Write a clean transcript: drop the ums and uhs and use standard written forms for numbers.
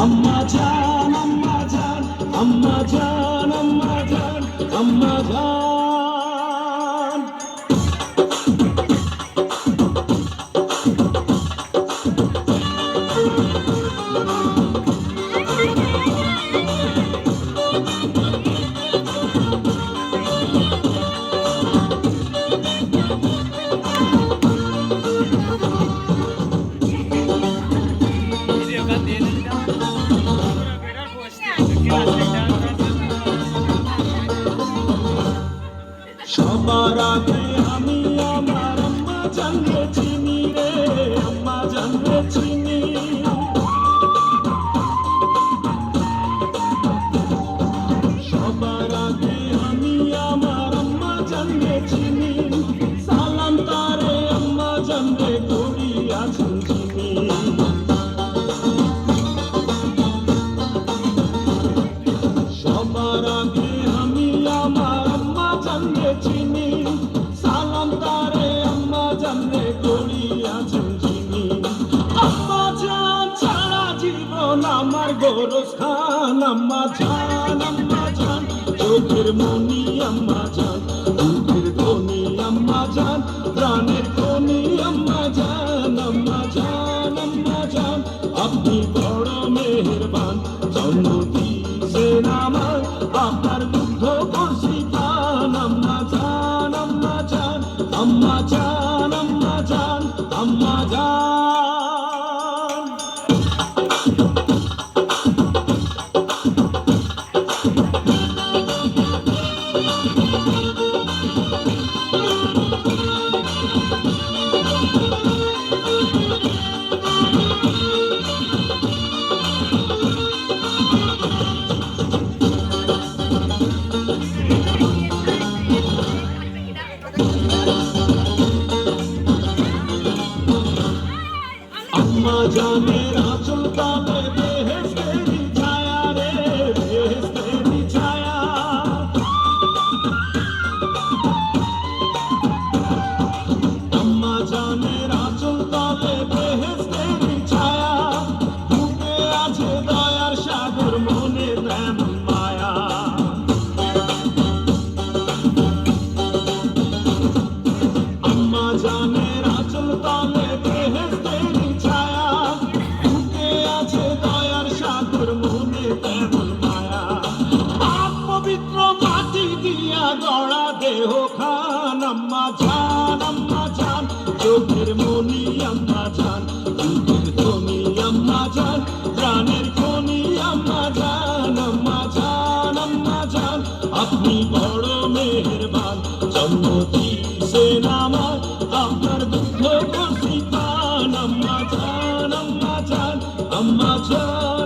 আম্মা জান আম্মা জান আম্মা জান আম্মা জান আম্মা জান। সবার আগে আমি আমার আম্মা জানলে চিনি রে, আম্মা জানলে চিনি। সবার আগে আমি আমার আম্মা জানলে চিনি, সালাম তারে আম্মা জানলে করিয়াছেন চিনি। সবার আগে আমি আমার আম্মা জানলে চিনি, সালাম তারে আম্মা জানলে করিয়াছেন চিনি। আম্মা জান ছাড়া জীবন আমার গোরস্থান, আম্মা জান চোখের মনি আম্মা জান, দুধের ধনী আম্মা জান, প্রাণের ধনী আম্মা জান। আম্মা জান আপনি বড় মেহেরবান, জন্ম দিয়েছেন আমার, আপনার দুগ্ধ করছি পান। আম্মা জান আম্মা জান আম্মা জান আম্মা জান আম্মা জান। আম্মা জানের আঁচল তলে বেহেশতেরি ছায়া রে, বেহেশতেরি ছায়া। আম্মা জানের আঁচল তলে বেহেশতেরি ছায়া, বুকে আছে দয়ার সাগর, মনে তেমন মায়া। আম্মা জানের আঁচল তলে বেহেশতেরি ছায়া, বুকে আছে দয়ার সাগর, মনে তেমন মায়া। পাক পবিত্র মাটি দিয়া গড়া দেহ খান, আম্মা জান চোখের মনি আম্মা জান, দুধের ধনী আম্মা জান, প্রাণের খনি আম্মা জান। আম্মা জান আপনি বড় মেহেরবান, জন্ম দিয়েছেন আমার, আপনার দুঃখ করছি পান। আম্মা জান আম্মা জান